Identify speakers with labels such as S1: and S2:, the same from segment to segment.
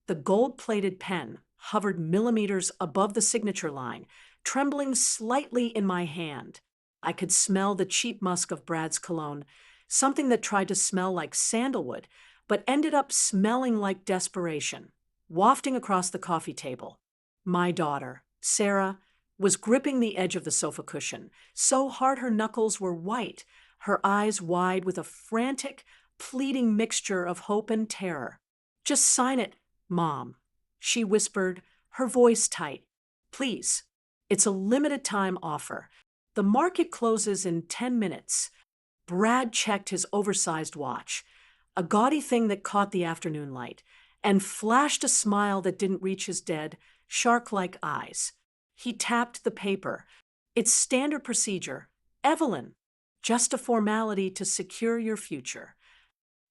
S1: The gold-plated pen hovered millimeters above the signature line, trembling slightly in my hand. I could smell the cheap musk of Brad's cologne, something that tried to smell like sandalwood, but ended up smelling like desperation, wafting across the coffee table. My daughter, Sarah, was gripping the edge of the sofa cushion, so hard her knuckles were white, her eyes wide with a frantic, pleading mixture of hope and terror. Just sign it, Mom, she whispered, her voice tight. Please. It's a limited time offer. The market closes in 10 minutes. Brad checked his oversized watch, a gaudy thing that caught the afternoon light, and flashed a smile that didn't reach his dead, shark-like eyes. He tapped the paper. It's standard procedure. Evelyn. Just a formality to secure your future.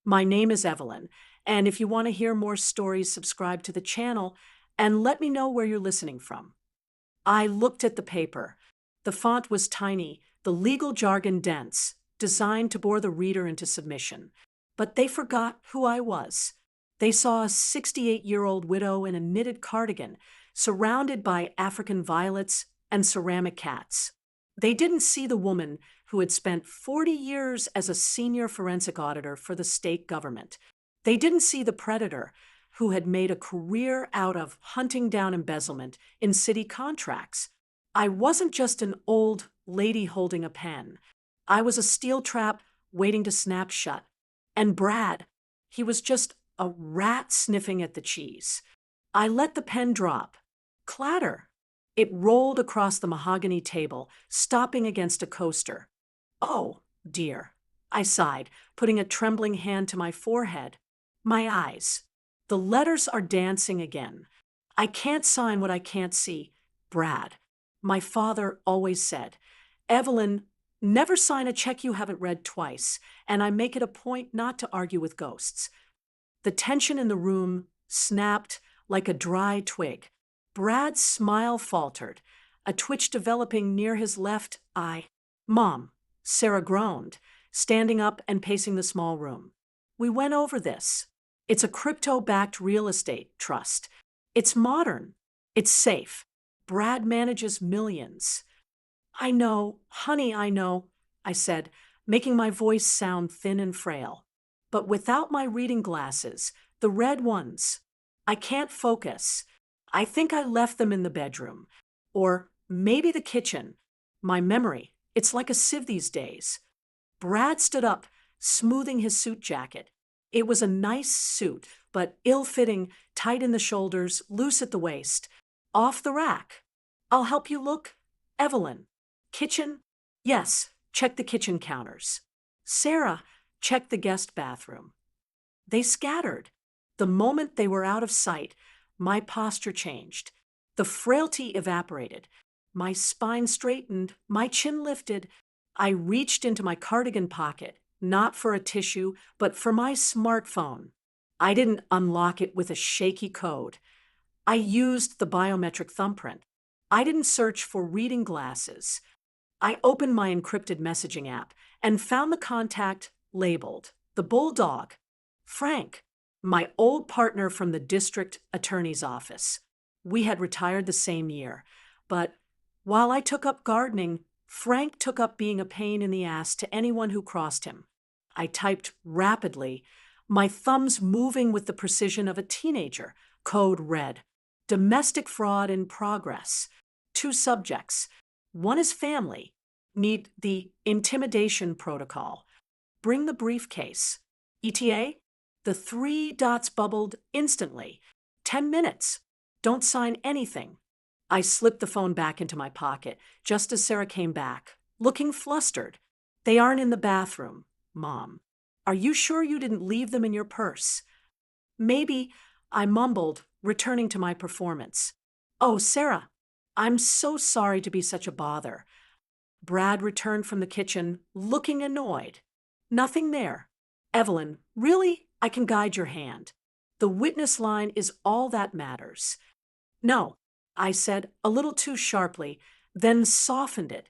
S1: My name is Evelyn, and if you want to hear more stories, subscribe to the channel and let me know where you're listening from. I looked at the paper. The font was tiny, the legal jargon dense, designed to bore the reader into submission. But they forgot who I was. They saw a 68-year-old widow in a knitted cardigan, surrounded by African violets and ceramic cats. They didn't see the woman who had spent 40 years as a senior forensic auditor for the state government. They didn't see the predator who had made a career out of hunting down embezzlement in city contracts. I wasn't just an old lady holding a pen. I was a steel trap waiting to snap shut. And Brad, he was just a rat sniffing at the cheese. I let the pen drop. Clatter. It rolled across the mahogany table, stopping against a coaster. Oh, dear, I sighed, putting a trembling hand to my forehead. My eyes. The letters are dancing again. I can't sign what I can't see. Brad. My father always said, Evelyn, never sign a check you haven't read twice, and I make it a point not to argue with ghosts. The tension in the room snapped like a dry twig. Brad's smile faltered, a twitch developing near his left eye. Mom, Sarah groaned, standing up and pacing the small room. We went over this. It's a crypto-backed real estate trust. It's modern. It's safe. Brad manages millions. I know, honey, I know, I said, making my voice sound thin and frail. But without my reading glasses, the red ones, I can't focus. I think I left them in the bedroom. Or maybe the kitchen. My memory, it's like a sieve these days. Brad stood up, smoothing his suit jacket. It was a nice suit, but ill-fitting, tight in the shoulders, loose at the waist. Off the rack. I'll help you look. Evelyn. Kitchen? Yes, check the kitchen counters. Sarah, check the guest bathroom. They scattered. The moment they were out of sight, my posture changed. The frailty evaporated. My spine straightened, my chin lifted. I reached into my cardigan pocket, not for a tissue, but for my smartphone. I didn't unlock it with a shaky code. I used the biometric thumbprint. I didn't search for reading glasses. I opened my encrypted messaging app and found the contact labeled, the Bulldog. Frank, my old partner from the district attorney's office. We had retired the same year, but while I took up gardening, Frank took up being a pain in the ass to anyone who crossed him. I typed rapidly, my thumbs moving with the precision of a teenager. Code red. Domestic fraud in progress. 2 subjects. One is family. Need the intimidation protocol. Bring the briefcase. ETA? The 3 dots bubbled instantly. 10 minutes. Don't sign anything. I slipped the phone back into my pocket just as Sarah came back, looking flustered. They aren't in the bathroom, Mom. Are you sure you didn't leave them in your purse? Maybe, I mumbled, returning to my performance. Oh, Sarah, I'm so sorry to be such a bother. Brad returned from the kitchen, looking annoyed. Nothing there. Evelyn, really? I can guide your hand. The witness line is all that matters. No, I said, a little too sharply, then softened it.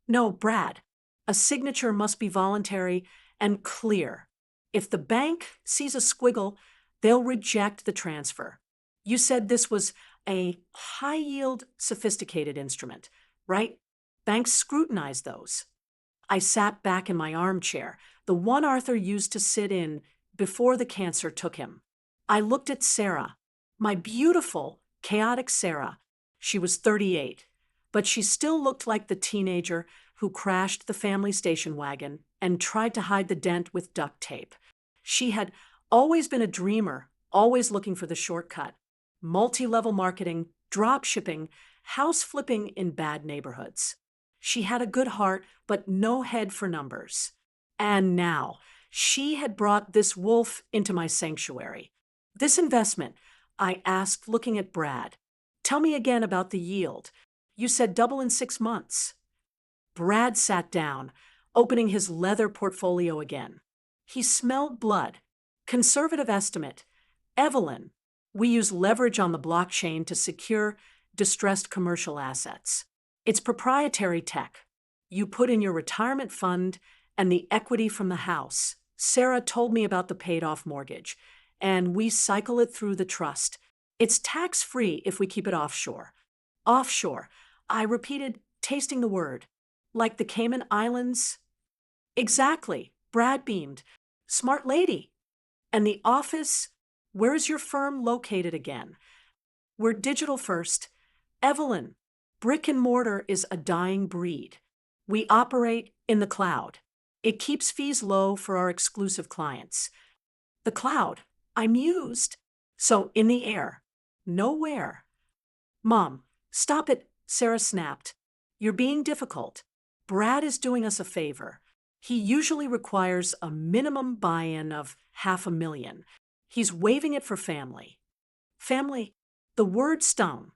S1: No, Brad, a signature must be voluntary and clear. If the bank sees a squiggle, they'll reject the transfer. You said this was a high yield, sophisticated instrument, right? Banks scrutinize those. I sat back in my armchair, the one Arthur used to sit in before the cancer took him. I looked at Sarah, my beautiful, chaotic Sarah. She was 38, but she still looked like the teenager who crashed the family station wagon and tried to hide the dent with duct tape. She had always been a dreamer, always looking for the shortcut. Multi-level marketing, drop shipping, house flipping in bad neighborhoods. She had a good heart, but no head for numbers. And now, she had brought this wolf into my sanctuary. This investment, I asked, looking at Brad. Tell me again about the yield. You said double in 6 months. Brad sat down, opening his leather portfolio again. He smelled blood. Conservative estimate. Evelyn, we use leverage on the blockchain to secure distressed commercial assets. It's proprietary tech. You put in your retirement fund and the equity from the house. Sarah told me about the paid-off mortgage, and we cycle it through the trust. It's tax-free if we keep it offshore. Offshore. I repeated, tasting the word. Like the Cayman Islands? Exactly. Brad beamed. Smart lady. And the office? Where is your firm located again? We're digital first. Evelyn, brick and mortar is a dying breed. We operate in the cloud. It keeps fees low for our exclusive clients. The cloud. I mused. So in the air. Nowhere. Mom, stop it, Sarah snapped. You're being difficult. Brad is doing us a favor. He usually requires a minimum buy-in of $500,000. He's waiving it for family. Family? The word stung.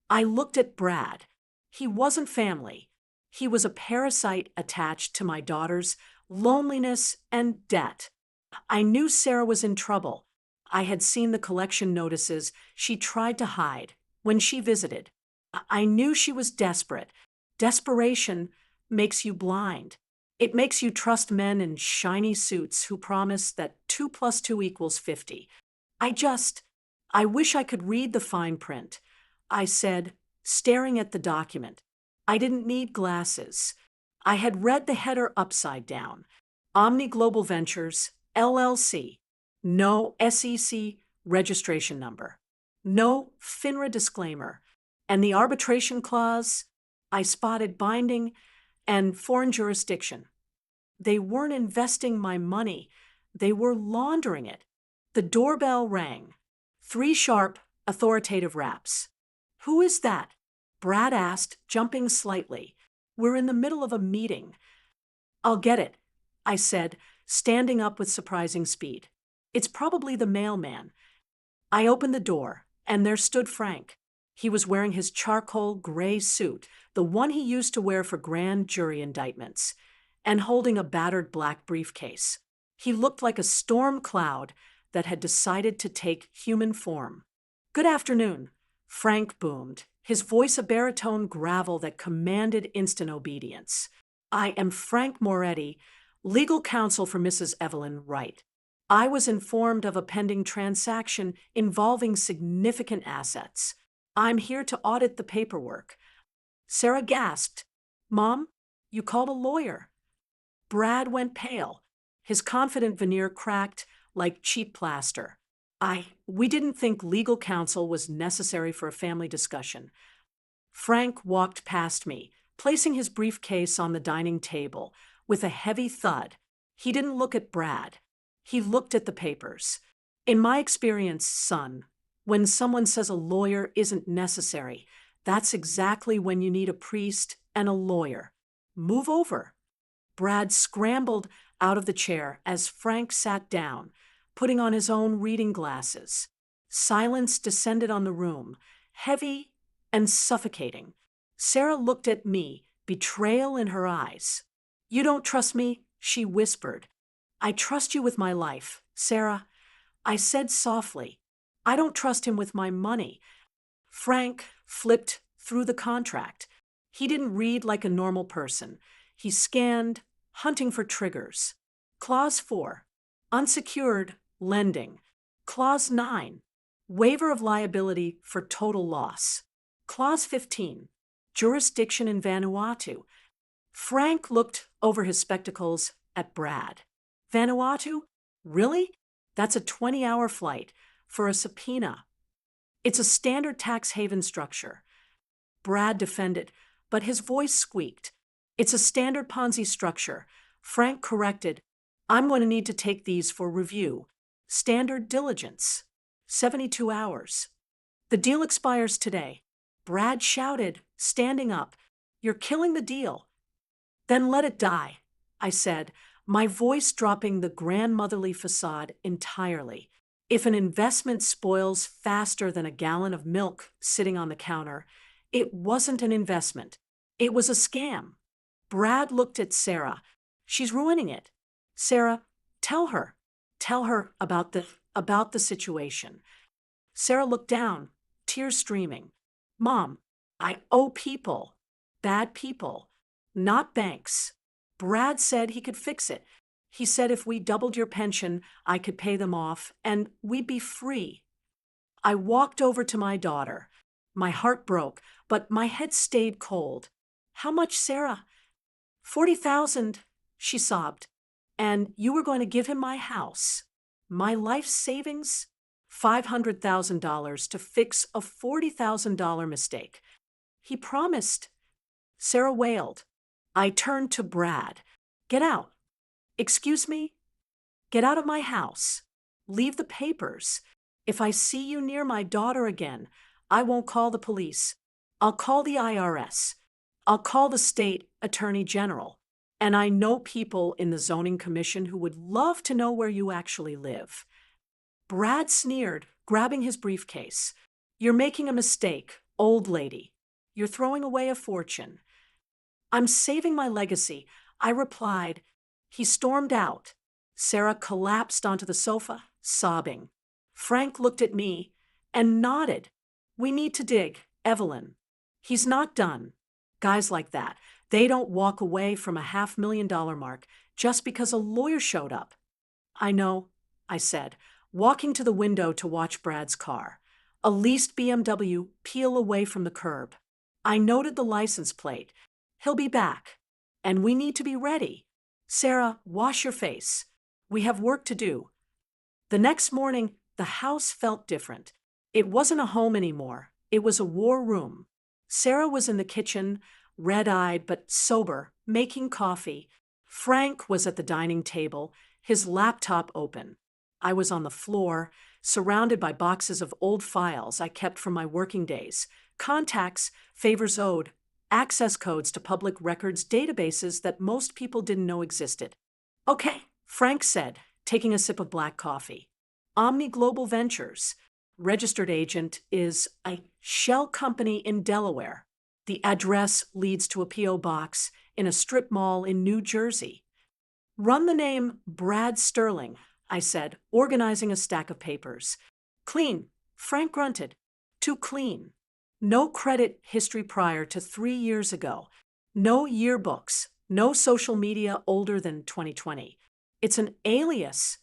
S1: I looked at Brad. He wasn't family. He was a parasite attached to my daughter's loneliness and debt. I knew Sarah was in trouble. I had seen the collection notices she tried to hide when she visited. I knew she was desperate. Desperation makes you blind. It makes you trust men in shiny suits who promise that 2 + 2 = 50. I wish I could read the fine print, I said, staring at the document. I didn't need glasses. I had read the header upside down. Omni Global Ventures, LLC. No SEC registration number. No FINRA disclaimer. And the arbitration clause, I spotted binding and foreign jurisdiction. They weren't investing my money. They were laundering it. The doorbell rang. 3 sharp, authoritative raps. Who is that? Brad asked, jumping slightly. We're in the middle of a meeting. I'll get it, I said, standing up with surprising speed. It's probably the mailman. I opened the door, and there stood Frank. He was wearing his charcoal gray suit, the one he used to wear for grand jury indictments, and holding a battered black briefcase. He looked like a storm cloud that had decided to take human form. Good afternoon, Frank boomed, his voice a baritone gravel that commanded instant obedience. I am Frank Moretti, legal counsel for Mrs. Evelyn Wright. I was informed of a pending transaction involving significant assets. I'm here to audit the paperwork. Sarah gasped. Mom, you called a lawyer. Brad went pale. His confident veneer cracked like cheap plaster. We didn't think legal counsel was necessary for a family discussion. Frank walked past me, placing his briefcase on the dining table with a heavy thud. He didn't look at Brad. He looked at the papers. In my experience, son, when someone says a lawyer isn't necessary, that's exactly when you need a priest and a lawyer. Move over. Brad scrambled out of the chair as Frank sat down, putting on his own reading glasses. Silence descended on the room, heavy and suffocating. Sarah looked at me, betrayal in her eyes. You don't trust me? She whispered. I trust you with my life, Sarah. I said softly. I don't trust him with my money. Frank flipped through the contract. He didn't read like a normal person. He scanned, hunting for triggers. Clause 4, unsecured lending. Clause 9, Waiver of liability for total loss. Clause 15. Jurisdiction in Vanuatu. Frank looked over his spectacles at Brad. Vanuatu? Really? That's a 20-hour flight for a subpoena. It's a standard tax haven structure. Brad defended, but his voice squeaked. It's a standard Ponzi structure. Frank corrected. I'm going to need to take these for review. Standard diligence. 72 hours. The deal expires today. Brad shouted, standing up. You're killing the deal. Then let it die, I said, my voice dropping the grandmotherly facade entirely. If an investment spoils faster than a gallon of milk sitting on the counter, it wasn't an investment. It was a scam. Brad looked at Sarah. She's ruining it. Sarah, tell her. Tell her about the situation. Sarah looked down, tears streaming. Mom, I owe people. Bad people. Not banks. Brad said he could fix it. He said if we doubled your pension, I could pay them off, and we'd be free. I walked over to my daughter. My heart broke, but my head stayed cold. How much, Sarah? 40,000, she sobbed. And you were going to give him my house. My life savings? $500,000 to fix a $40,000 mistake. He promised. Sarah wailed. I turned to Brad. Get out. Excuse me? Get out of my house. Leave the papers. If I see you near my daughter again, I won't call the police. I'll call the IRS. I'll call the state attorney general. And I know people in the zoning commission who would love to know where you actually live. Brad sneered, grabbing his briefcase. You're making a mistake, old lady. You're throwing away a fortune. I'm saving my legacy, I replied. He stormed out. Sarah collapsed onto the sofa, sobbing. Frank looked at me and nodded. We need to dig, Evelyn. He's not done. Guys like that, they don't walk away from a $500,000 mark just because a lawyer showed up. I know, I said, walking to the window to watch Brad's car. A leased BMW peel away from the curb. I noted the license plate. He'll be back. And we need to be ready. Sarah, wash your face. We have work to do. The next morning, the house felt different. It wasn't a home anymore. It was a war room. Sarah was in the kitchen, red-eyed but sober, making coffee. Frank was at the dining table, his laptop open. I was on the floor, surrounded by boxes of old files I kept from my working days, contacts, favors owed, access codes to public records databases that most people didn't know existed. Okay, Frank said, taking a sip of black coffee. Omni Global Ventures. Registered agent is a shell company in Delaware. The address leads to a P.O. box in a strip mall in New Jersey. Run the name Brad Sterling, I said, organizing a stack of papers. Clean, Frank grunted. Too clean. No credit history prior to 3 years ago. No yearbooks. No social media older than 2020. It's an alias.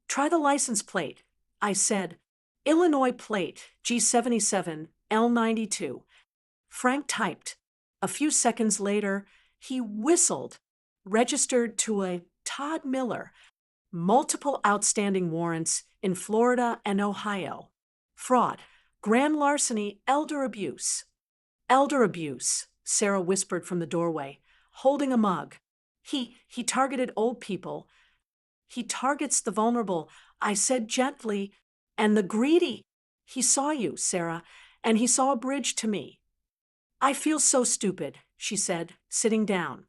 S1: Try the license plate, I said. Illinois plate, G77, L92. Frank typed. A few seconds later, he whistled. Registered to a Todd Miller. Multiple outstanding warrants in Florida and Ohio. Fraud, grand larceny, elder abuse. Elder abuse, Sarah whispered from the doorway, holding a mug. He targeted old people. He targets the vulnerable, I said gently, and the greedy. He saw you, Sarah, and he saw a bridge to me. I feel so stupid, she said, sitting down.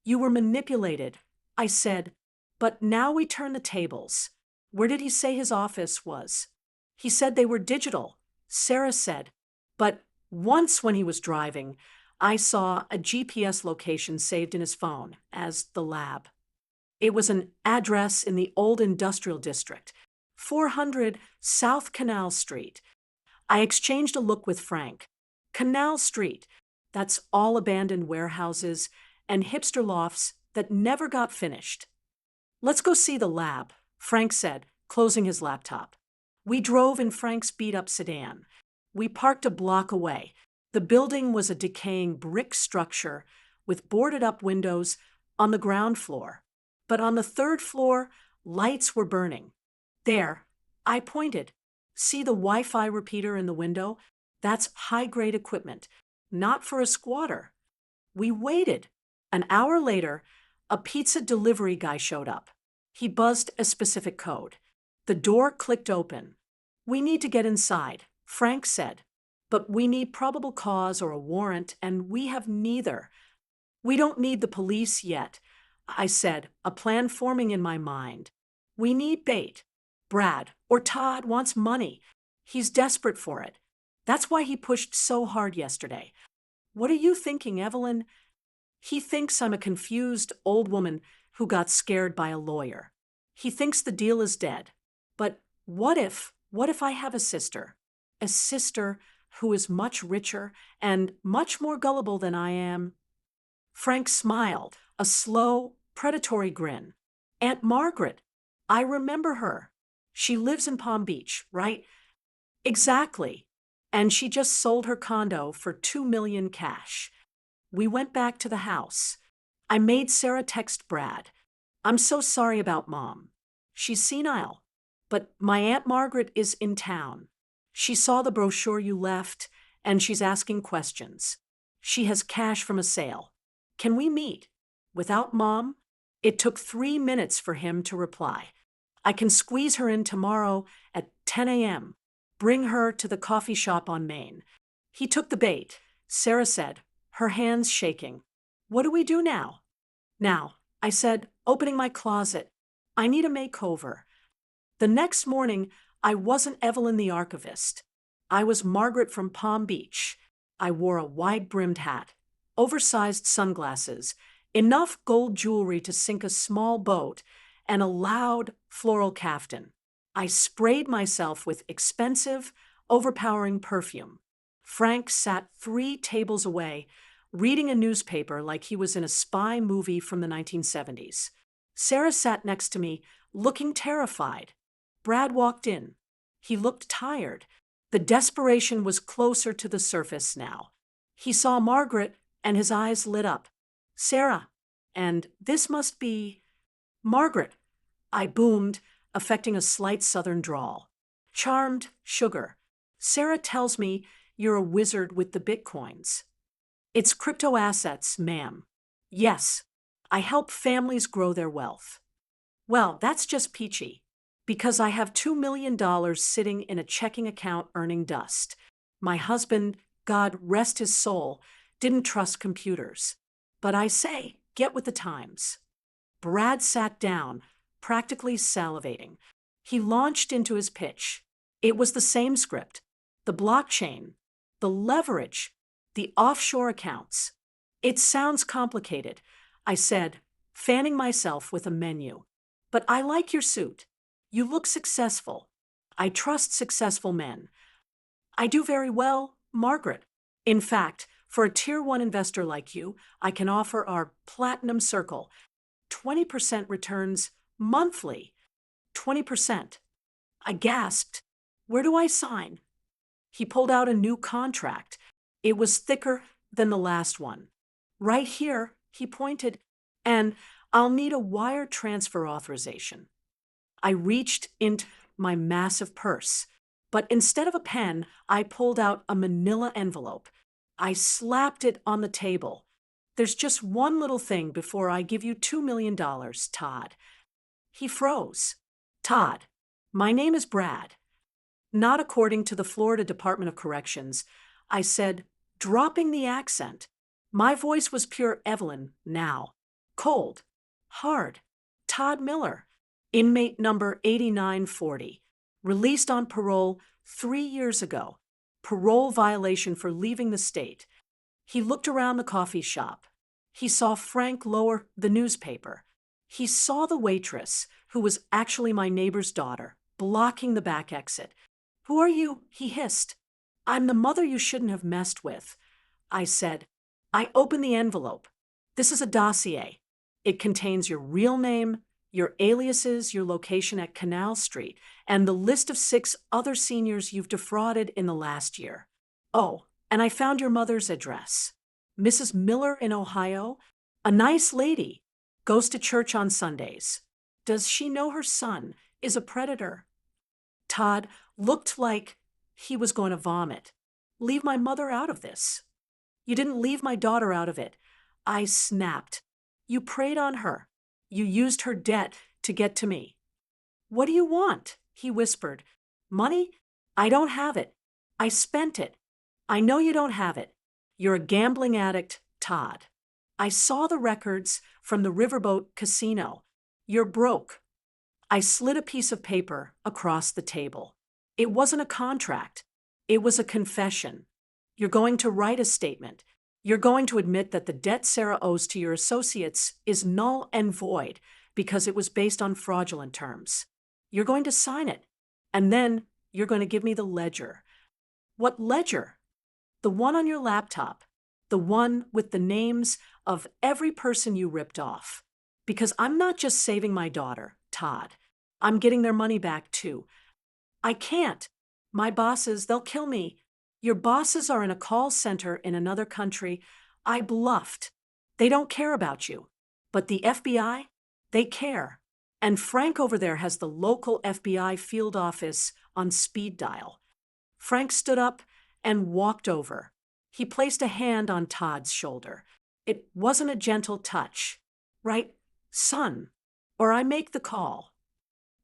S1: You were manipulated, I said, but now we turn the tables. Where did he say his office was? He said they were digital, Sarah said, but once when he was driving, I saw a GPS location saved in his phone as the lab. It was an address in the old industrial district, 400 South Canal Street. I exchanged a look with Frank. Canal Street, that's all abandoned warehouses and hipster lofts that never got finished. Let's go see the lab, Frank said, closing his laptop. We drove in Frank's beat-up sedan. We parked a block away. The building was a decaying brick structure with boarded-up windows on the ground floor. But on the third floor, lights were burning. There, I pointed. See the Wi-Fi repeater in the window? That's high-grade equipment, not for a squatter. We waited. An hour later, a pizza delivery guy showed up. He buzzed a specific code. The door clicked open. "We need to get inside," Frank said. "But we need probable cause or a warrant, and we have neither." "We don't need the police yet," I said, a plan forming in my mind. "We need bait. Brad, or Todd, wants money. He's desperate for it. That's why he pushed so hard yesterday." "What are you thinking, Evelyn?" "He thinks I'm a confused old woman who got scared by a lawyer. He thinks the deal is dead. But what if I have a sister? A sister who is much richer and much more gullible than I am?" Frank smiled, a slow, predatory grin. "Aunt Margaret. I remember her. She lives in Palm Beach, right?" "Exactly. And she just sold her condo for $2 million cash." We went back to the house. I made Sarah text Brad. "I'm so sorry about Mom. She's senile. But my Aunt Margaret is in town. She saw the brochure you left, and she's asking questions. She has cash from a sale. Can we meet? Without Mom?" It took 3 minutes for him to reply. "I can squeeze her in tomorrow at 10 a.m. Bring her to the coffee shop on Main." He took the bait, Sarah said, her hands shaking. "What do we do now?" "Now," I said, opening my closet. "I need a makeover." The next morning, I wasn't Evelyn the archivist. I was Margaret from Palm Beach. I wore a wide-brimmed hat, oversized sunglasses, enough gold jewelry to sink a small boat, and a loud floral caftan. I sprayed myself with expensive, overpowering perfume. Frank sat 3 tables away, reading a newspaper like he was in a spy movie from the 1970s. Sarah sat next to me, looking terrified. Brad walked in. He looked tired. The desperation was closer to the surface now. He saw Margaret, and his eyes lit up. "Sarah, and this must be Margaret," I boomed, affecting a slight southern drawl. "Charmed sugar. Sarah tells me you're a wizard with the bitcoins." "It's crypto assets, ma'am." "Yes, I help families grow their wealth." "Well, that's just peachy. Because I have $2 million sitting in a checking account earning dust. My husband, God rest his soul, didn't trust computers. But I say, get with the times." Brad sat down, practically salivating. He launched into his pitch. It was the same script. The blockchain, the leverage, the offshore accounts. "It sounds complicated," I said, fanning myself with a menu. "But I like your suit. You look successful. I trust successful men." "I do very well, Margaret. In fact, for a Tier 1 investor like you, I can offer our Platinum Circle. 20% returns monthly." 20%. I gasped. "Where do I sign?" He pulled out a new contract. It was thicker than the last one. "Right here," he pointed, "and I'll need a wire transfer authorization." I reached into my massive purse, but instead of a pen, I pulled out a manila envelope. I slapped it on the table. "There's just one little thing before I give you $2 million, Todd." He froze. "Todd, my name is Brad." "Not according to the Florida Department of Corrections," I said, dropping the accent. My voice was pure Evelyn now. Cold. Hard. "Todd Miller. Inmate number 8940. Released on parole 3 years ago. Parole violation for leaving the state." He looked around the coffee shop. He saw Frank lower the newspaper. He saw the waitress, who was actually my neighbor's daughter, blocking the back exit. "Who are you?" he hissed. "I'm the mother you shouldn't have messed with," I said. I opened the envelope. "This is a dossier. It contains your real name, your aliases, your location at Canal Street, and the list of 6 other seniors you've defrauded in the last year. Oh, and I found your mother's address. Mrs. Miller in Ohio, a nice lady, goes to church on Sundays. Does she know her son is a predator? Todd looked like he was going to vomit. Leave my mother out of this. You didn't leave my daughter out of it. I snapped. You preyed on her. You used her debt to get to me. What do you want? He whispered. Money? I don't have it. I spent it. I know you don't have it. You're a gambling addict, Todd. I saw the records from the Riverboat Casino. You're broke. I slid a piece of paper across the table. It wasn't a contract. It was a confession. You're going to write a statement. You're going to admit that the debt Sarah owes to your associates is null and void because it was based on fraudulent terms. You're going to sign it, and then you're going to give me the ledger. What ledger? The one on your laptop. The one with the names of every person you ripped off. Because I'm not just saving my daughter, Todd. I'm getting their money back, too. I can't. My bosses, they'll kill me. Your bosses are in a call center in another country. I bluffed. They don't care about you. But the FBI, they care. And Frank over there has the local FBI field office on speed dial. Frank stood up and walked over. He placed a hand on Todd's shoulder. It wasn't a gentle touch. Right, son, or I make the call.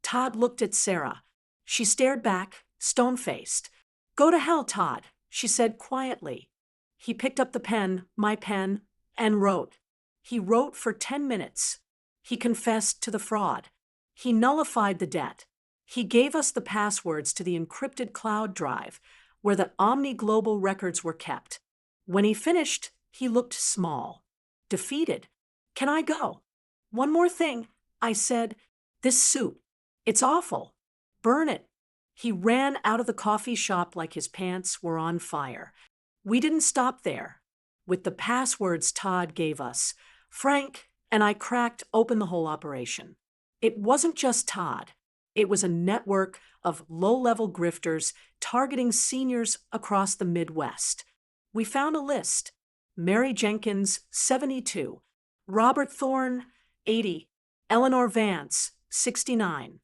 S1: Todd looked at Sarah. She stared back, stone-faced. Go to hell, Todd, she said quietly. He picked up the pen, my pen, and wrote. He wrote for 10 minutes. He confessed to the fraud. He nullified the debt. He gave us the passwords to the encrypted cloud drive where the Omni Global records were kept. When he finished, he looked small, defeated. Can I go? One more thing, I said. This suit, it's awful. Burn it. He ran out of the coffee shop like his pants were on fire. We didn't stop there. With the passwords Todd gave us, Frank and I cracked open the whole operation. It wasn't just Todd. It was a network of low-level grifters targeting seniors across the Midwest. We found a list. Mary Jenkins, 72. Robert Thorne, 80. Eleanor Vance, 69.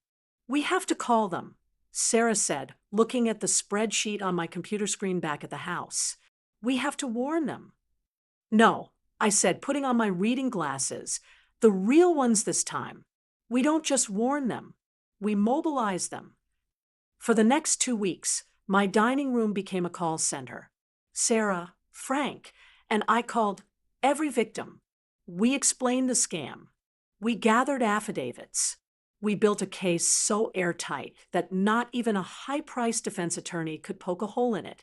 S1: We have to call them, Sarah said, looking at the spreadsheet on my computer screen back at the house. We have to warn them. No, I said, putting on my reading glasses. The real ones this time. We don't just warn them. We mobilize them. For the next 2 weeks, my dining room became a call center. Sarah, Frank, and I called every victim. We explained the scam. We gathered affidavits. We built a case so airtight that not even a high-priced defense attorney could poke a hole in it.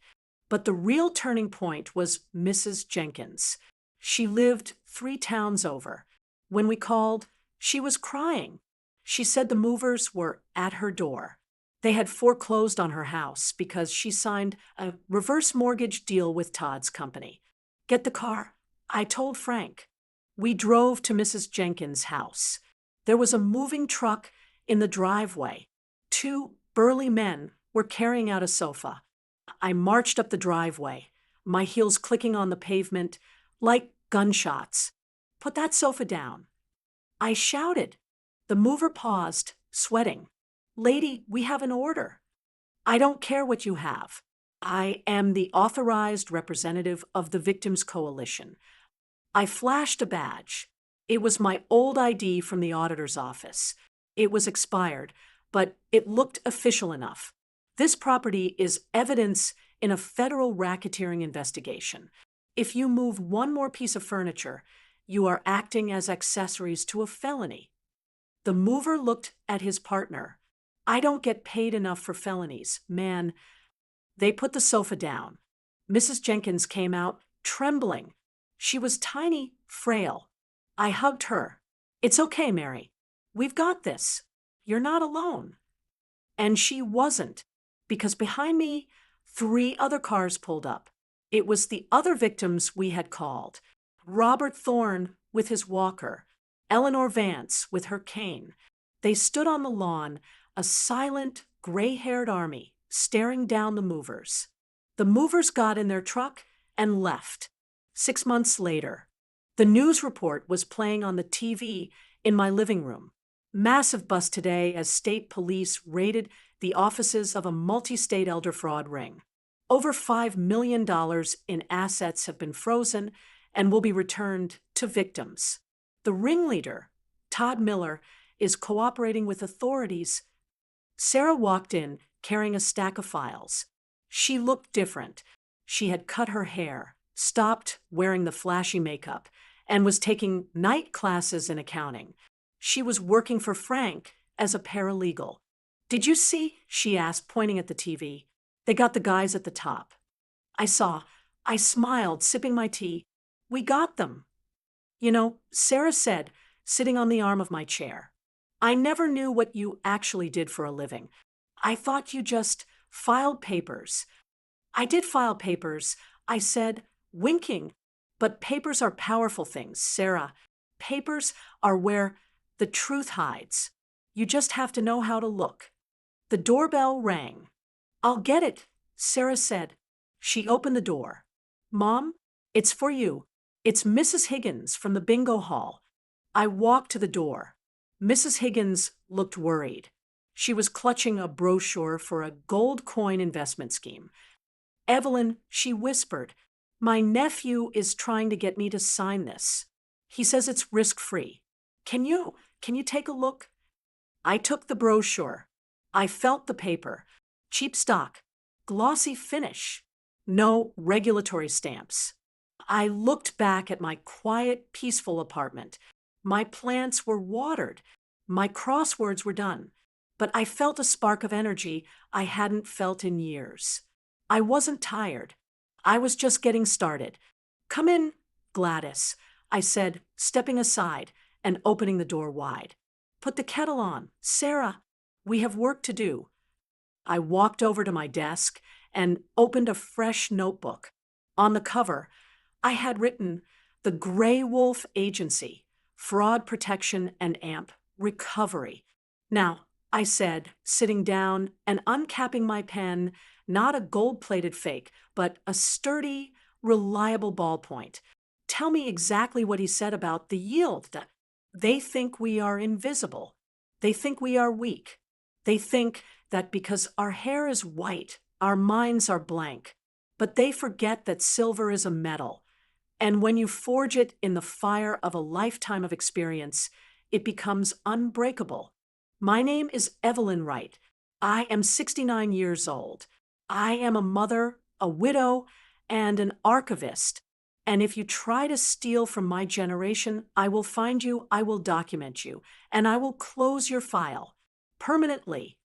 S1: But the real turning point was Mrs. Jenkins. She lived 3 towns over. When we called, she was crying. She said the movers were at her door. They had foreclosed on her house because she signed a reverse mortgage deal with Todd's company. Get the car, I told Frank. We drove to Mrs. Jenkins' house. There was a moving truck in the driveway. 2 burly men were carrying out a sofa. I marched up the driveway, my heels clicking on the pavement like gunshots. Put that sofa down. I shouted. The mover paused, sweating. Lady, we have an order. I don't care what you have. I am the authorized representative of the Victims Coalition. I flashed a badge. It was my old ID from the auditor's office. It was expired, but it looked official enough. This property is evidence in a federal racketeering investigation. If you move one more piece of furniture, you are acting as accessories to a felony. The mover looked at his partner. I don't get paid enough for felonies, man. They put the sofa down. Mrs. Jenkins came out, trembling. She was tiny, frail. I hugged her. It's okay, Mary. We've got this. You're not alone. And she wasn't, because behind me, 3 other cars pulled up. It was the other victims we had called. Robert Thorne with his walker, Eleanor Vance with her cane. They stood on the lawn, a silent, gray-haired army, staring down the movers. The movers got in their truck and left. 6 months later, the news report was playing on the TV in my living room. Massive bust today as state police raided the offices of a multi-state elder fraud ring. Over $5 million in assets have been frozen and will be returned to victims. The ringleader, Todd Miller, is cooperating with authorities. Sarah walked in carrying a stack of files. She looked different. She had cut her hair, stopped wearing the flashy makeup, and was taking night classes in accounting. She was working for Frank as a paralegal. "Did you see?" she asked, pointing at the TV. "They got the guys at the top." I saw. I smiled, sipping my tea. "We got them." Sarah said, sitting on the arm of my chair. "I never knew what you actually did for a living. I thought you just filed papers." "I did file papers," I said, winking. "But papers are powerful things, Sarah. Papers are where the truth hides. You just have to know how to look." The doorbell rang. "I'll get it," Sarah said. She opened the door. "Mom, it's for you. It's Mrs. Higgins from the bingo hall." I walked to the door. Mrs. Higgins looked worried. She was clutching a brochure for a gold coin investment scheme. "Evelyn," she whispered, "my nephew is trying to get me to sign this. He says it's risk-free. Can you take a look?" I took the brochure. I felt the paper. Cheap stock. Glossy finish. No regulatory stamps. I looked back at my quiet, peaceful apartment. My plants were watered. My crosswords were done. But I felt a spark of energy I hadn't felt in years. I wasn't tired. I was just getting started. "Come in, Gladys," I said, stepping aside and opening the door wide. "Put the kettle on. Sarah, we have work to do." I walked over to my desk and opened a fresh notebook. On the cover, I had written, "The Gray Wolf Agency, Fraud Protection and AMP Recovery." "Now," I said, sitting down and uncapping my pen, not a gold-plated fake, but a sturdy, reliable ballpoint. "Tell me exactly what he said about the yield. They think we are invisible. They think we are weak. They think that because our hair is white, our minds are blank. But they forget that silver is a metal. And when you forge it in the fire of a lifetime of experience, it becomes unbreakable. My name is Evelyn Wright. I am 69 years old. I am a mother, a widow, and an archivist. And if you try to steal from my generation, I will find you, I will document you, and I will close your file permanently